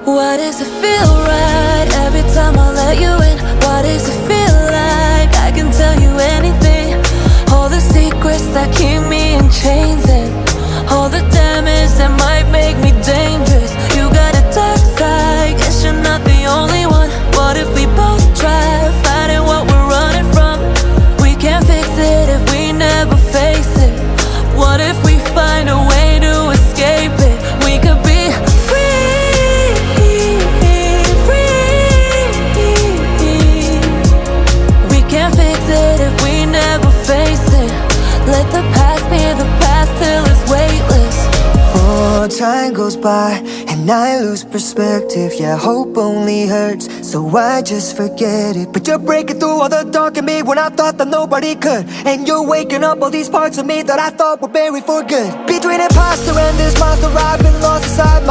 Why does it feel right every time I let you in? Why does it feel like I can tell you anything? All the secrets that keep me in chains, and all the damage that might make me dangerous. You got a dark side, guess you're not the only one. What if we both try fighting what we're running from? We can't fix it if we never face it. What if we find a way to escape it? We could be free, free. We can't fix it if we never face it. Let the past be the past till it's weightless. Oh, time goes by and I lose perspective. Yeah, hope only hurts, so I just forget it. But you're breaking through all the dark in me when I thought that nobody could. And you're waking up all these parts of me that I thought were buried for good. Between imposter and this monster, I've been lost inside my